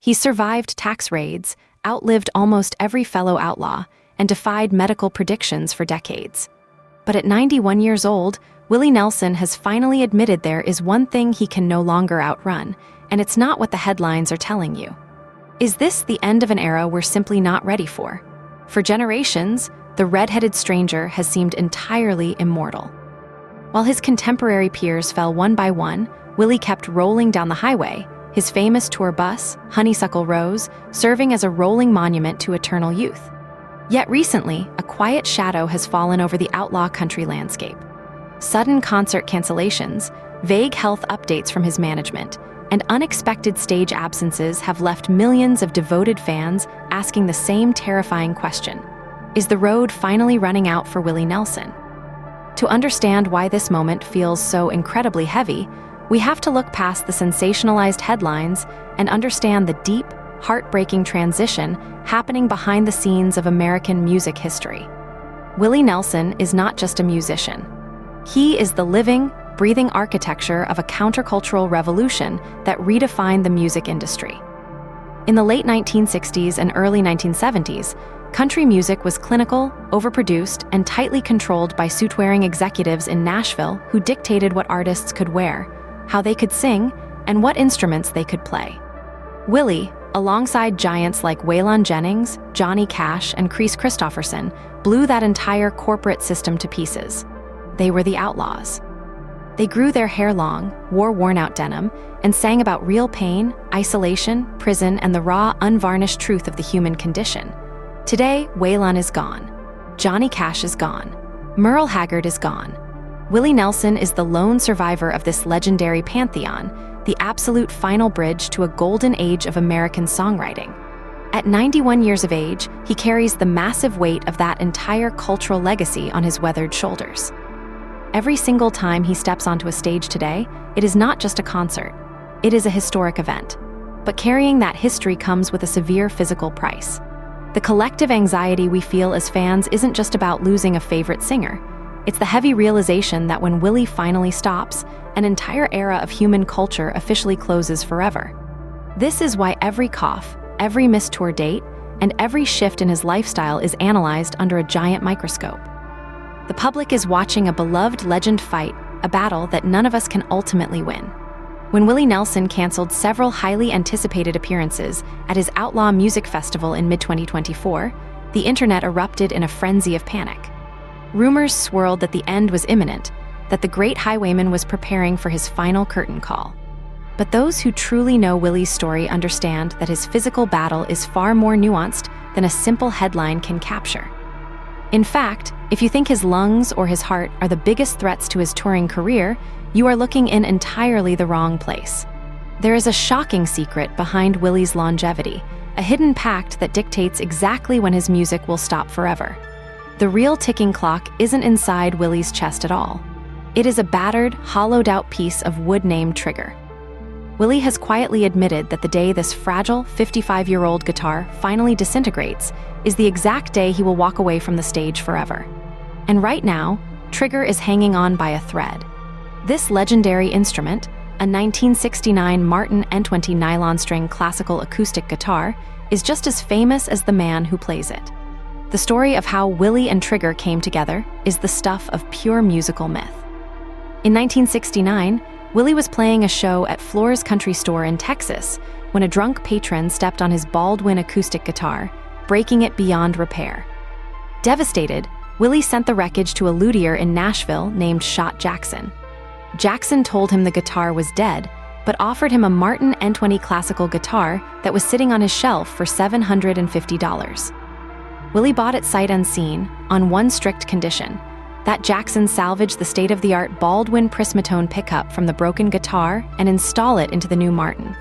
He survived tax raids, outlived almost every fellow outlaw, and defied medical predictions for decades. But at 91 years old, Willie Nelson has finally admitted there is one thing he can no longer outrun, and it's not what the headlines are telling you. Is this the end of an era we're simply not ready for? For generations, the red-headed stranger has seemed entirely immortal. While his contemporary peers fell one by one, Willie kept rolling down the highway, his famous tour bus, Honeysuckle Rose, serving as a rolling monument to eternal youth. Yet recently, a quiet shadow has fallen over the outlaw country landscape. Sudden concert cancellations, vague health updates from his management, and unexpected stage absences have left millions of devoted fans asking the same terrifying question: is the road finally running out for Willie Nelson? To understand why this moment feels so incredibly heavy, we have to look past the sensationalized headlines and understand the deep, heartbreaking transition happening behind the scenes of American music history. Willie Nelson is not just a musician. He is the living, breathing architecture of a countercultural revolution that redefined the music industry. In the late 1960s and early 1970s, country music was clinical, overproduced, and tightly controlled by suit-wearing executives in Nashville who dictated what artists could wear, how they could sing, and what instruments they could play. Willie, alongside giants like Waylon Jennings, Johnny Cash, and Chris Christopherson, blew that entire corporate system to pieces. They were the Outlaws. They grew their hair long, wore worn-out denim, and sang about real pain, isolation, prison, and the raw, unvarnished truth of the human condition. Today, Waylon is gone. Johnny Cash is gone. Merle Haggard is gone. Willie Nelson is the lone survivor of this legendary pantheon, the absolute final bridge to a golden age of American songwriting. At 91 years of age, he carries the massive weight of that entire cultural legacy on his weathered shoulders. Every single time he steps onto a stage today, it is not just a concert. It is a historic event. But carrying that history comes with a severe physical price. The collective anxiety we feel as fans isn't just about losing a favorite singer. It's the heavy realization that when Willie finally stops, an entire era of human culture officially closes forever. This is why every cough, every missed tour date, and every shift in his lifestyle is analyzed under a giant microscope. The public is watching a beloved legend fight, a battle that none of us can ultimately win. When Willie Nelson canceled several highly anticipated appearances at his Outlaw Music Festival in mid-2024, the internet erupted in a frenzy of panic. Rumors swirled that the end was imminent, that the great highwayman was preparing for his final curtain call. But those who truly know Willie's story understand that his physical battle is far more nuanced than a simple headline can capture. In fact, if you think his lungs or his heart are the biggest threats to his touring career, you are looking in entirely the wrong place. There is a shocking secret behind Willie's longevity, a hidden pact that dictates exactly when his music will stop forever. The real ticking clock isn't inside Willie's chest at all. It is a battered, hollowed-out piece of wood named Trigger. Willie has quietly admitted that the day this fragile, 55-year-old guitar finally disintegrates is the exact day he will walk away from the stage forever. And right now, Trigger is hanging on by a thread. This legendary instrument, a 1969 Martin N20 nylon string classical acoustic guitar, is just as famous as the man who plays it. The story of how Willie and Trigger came together is the stuff of pure musical myth. In 1969, Willie was playing a show at Floor's Country Store in Texas when a drunk patron stepped on his Baldwin acoustic guitar, breaking it beyond repair. Devastated, Willie sent the wreckage to a luthier in Nashville named Shot Jackson. Jackson told him the guitar was dead, but offered him a Martin N20 classical guitar that was sitting on his shelf for $750. Willie bought it sight unseen, on one strict condition: that Jackson salvage the state-of-the-art Baldwin Prismatone pickup from the broken guitar and install it into the new Martin.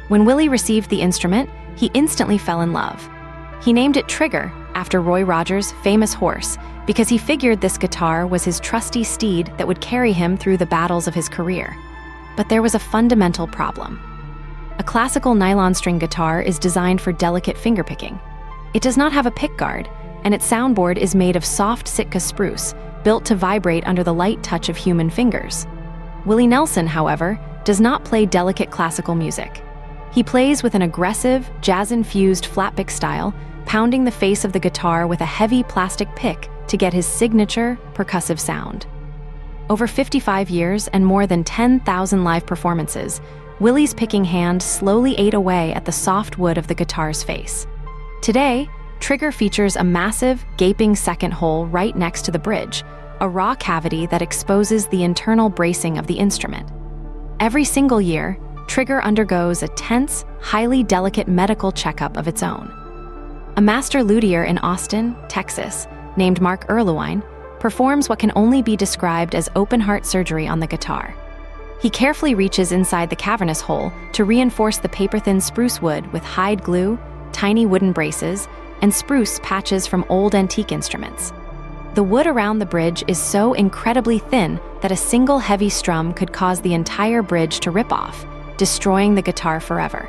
When Willie received the instrument, he instantly fell in love. He named it Trigger, after Roy Rogers' famous horse, because he figured this guitar was his trusty steed that would carry him through the battles of his career. But there was a fundamental problem. A classical nylon string guitar is designed for delicate fingerpicking. It does not have a pickguard, and its soundboard is made of soft Sitka spruce, built to vibrate under the light touch of human fingers. Willie Nelson, however, does not play delicate classical music. He plays with an aggressive, jazz-infused flatpick style, pounding the face of the guitar with a heavy plastic pick to get his signature, percussive sound. Over 55 years and more than 10,000 live performances, Willie's picking hand slowly ate away at the soft wood of the guitar's face. Today, Trigger features a massive, gaping second hole right next to the bridge, a raw cavity that exposes the internal bracing of the instrument. Every single year, Trigger undergoes a tense, highly delicate medical checkup of its own. A master luthier in Austin, Texas, named Mark Erlewine, performs what can only be described as open-heart surgery on the guitar. He carefully reaches inside the cavernous hole to reinforce the paper-thin spruce wood with hide glue, tiny wooden braces, and spruce patches from old antique instruments. The wood around the bridge is so incredibly thin that a single heavy strum could cause the entire bridge to rip off, destroying the guitar forever.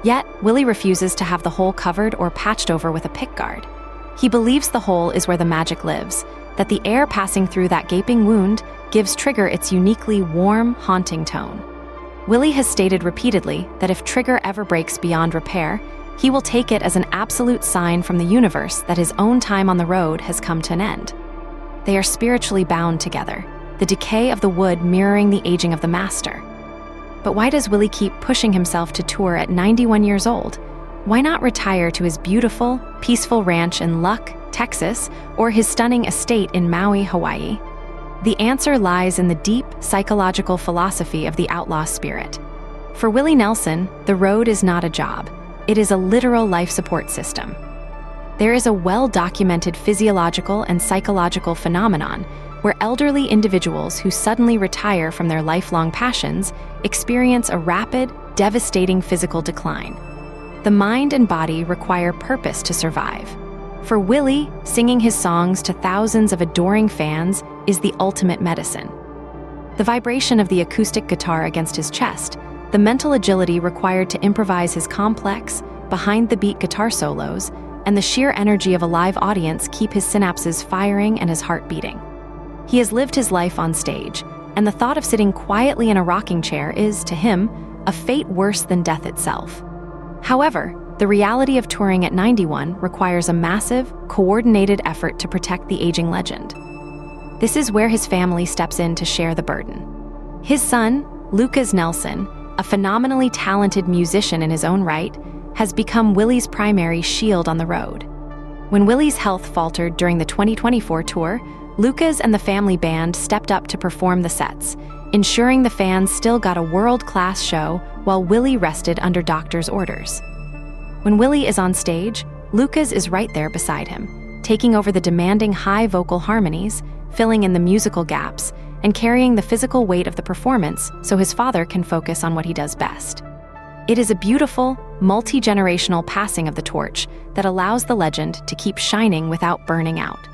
Yet, Willie refuses to have the hole covered or patched over with a pickguard. He believes the hole is where the magic lives, that the air passing through that gaping wound gives Trigger its uniquely warm, haunting tone. Willie has stated repeatedly that if Trigger ever breaks beyond repair, he will take it as an absolute sign from the universe that his own time on the road has come to an end. They are spiritually bound together, the decay of the wood mirroring the aging of the master. But why does Willie keep pushing himself to tour at 91 years old? Why not retire to his beautiful, peaceful ranch in Luck, Texas, or his stunning estate in Maui, Hawaii? The answer lies in the deep, psychological philosophy of the outlaw spirit. For Willie Nelson, the road is not a job. It is a literal life support system. There is a well-documented physiological and psychological phenomenon where elderly individuals who suddenly retire from their lifelong passions experience a rapid, devastating physical decline. The mind and body require purpose to survive. For Willie, singing his songs to thousands of adoring fans is the ultimate medicine. The vibration of the acoustic guitar against his chest, the mental agility required to improvise his complex, behind-the-beat guitar solos, and the sheer energy of a live audience keep his synapses firing and his heart beating. He has lived his life on stage, and the thought of sitting quietly in a rocking chair is, to him, a fate worse than death itself. However, the reality of touring at 91 requires a massive, coordinated effort to protect the aging legend. This is where his family steps in to share the burden. His son, Willie Nelson, a phenomenally talented musician in his own right, has become Willie's primary shield on the road. When Willie's health faltered during the 2024 tour, Lucas and the family band stepped up to perform the sets, ensuring the fans still got a world-class show while Willie rested under doctor's orders. When Willie is on stage, Lucas is right there beside him, taking over the demanding high vocal harmonies, filling in the musical gaps, and carrying the physical weight of the performance so his father can focus on what he does best. It is a beautiful, multi-generational passing of the torch that allows the legend to keep shining without burning out.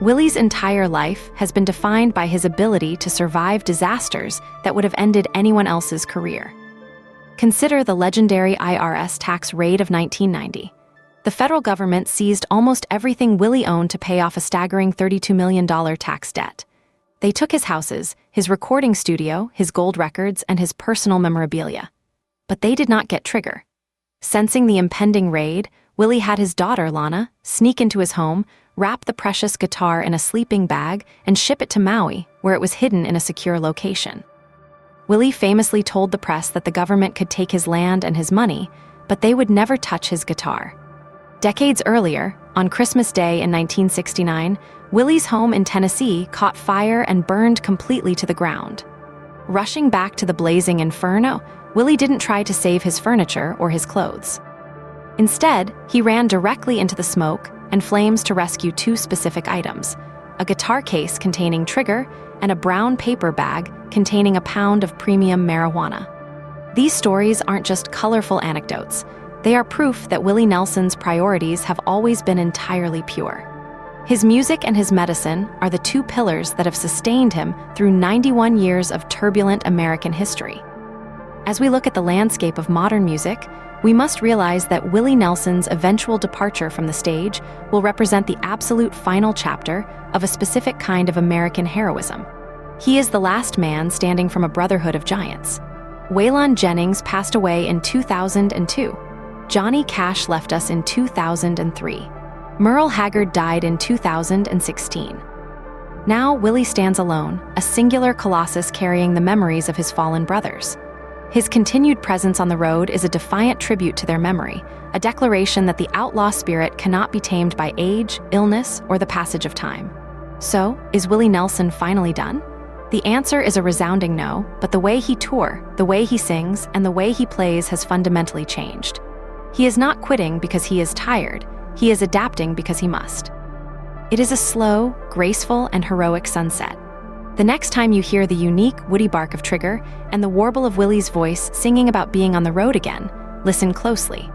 Willie's entire life has been defined by his ability to survive disasters that would have ended anyone else's career. Consider the legendary IRS tax raid of 1990. The federal government seized almost everything Willie owned to pay off a staggering $32 million tax debt. They took his houses, his recording studio, his gold records, and his personal memorabilia. But they did not get Trigger. Sensing the impending raid, Willie had his daughter, Lana, sneak into his home, wrap the precious guitar in a sleeping bag, and ship it to Maui, where it was hidden in a secure location. Willie famously told the press that the government could take his land and his money, but they would never touch his guitar. Decades earlier, on Christmas Day in 1969, Willie's home in Tennessee caught fire and burned completely to the ground. Rushing back to the blazing inferno, Willie didn't try to save his furniture or his clothes. Instead, he ran directly into the smoke and flames to rescue two specific items: a guitar case containing Trigger and a brown paper bag containing a pound of premium marijuana. These stories aren't just colorful anecdotes. They are proof that Willie Nelson's priorities have always been entirely pure. His music and his medicine are the two pillars that have sustained him through 91 years of turbulent American history. As we look at the landscape of modern music, we must realize that Willie Nelson's eventual departure from the stage will represent the absolute final chapter of a specific kind of American heroism. He is the last man standing from a brotherhood of giants. Waylon Jennings passed away in 2002. Johnny Cash left us in 2003. Merle Haggard died in 2016. Now Willie stands alone, a singular colossus carrying the memories of his fallen brothers. His continued presence on the road is a defiant tribute to their memory, a declaration that the outlaw spirit cannot be tamed by age, illness, or the passage of time. So, is Willie Nelson finally done? The answer is a resounding no, but the way he toured, the way he sings, and the way he plays has fundamentally changed. He is not quitting because he is tired, he is adapting because he must. It is a slow, graceful, and heroic sunset. The next time you hear the unique, woody bark of Trigger and the warble of Willie's voice singing about being on the road again, listen closely.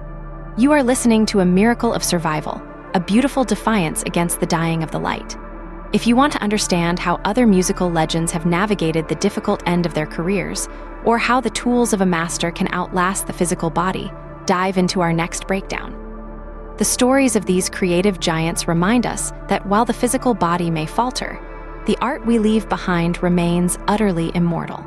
You are listening to a miracle of survival, a beautiful defiance against the dying of the light. If you want to understand how other musical legends have navigated the difficult end of their careers, or how the tools of a master can outlast the physical body, dive into our next breakdown. The stories of these creative giants remind us that while the physical body may falter, the art we leave behind remains utterly immortal.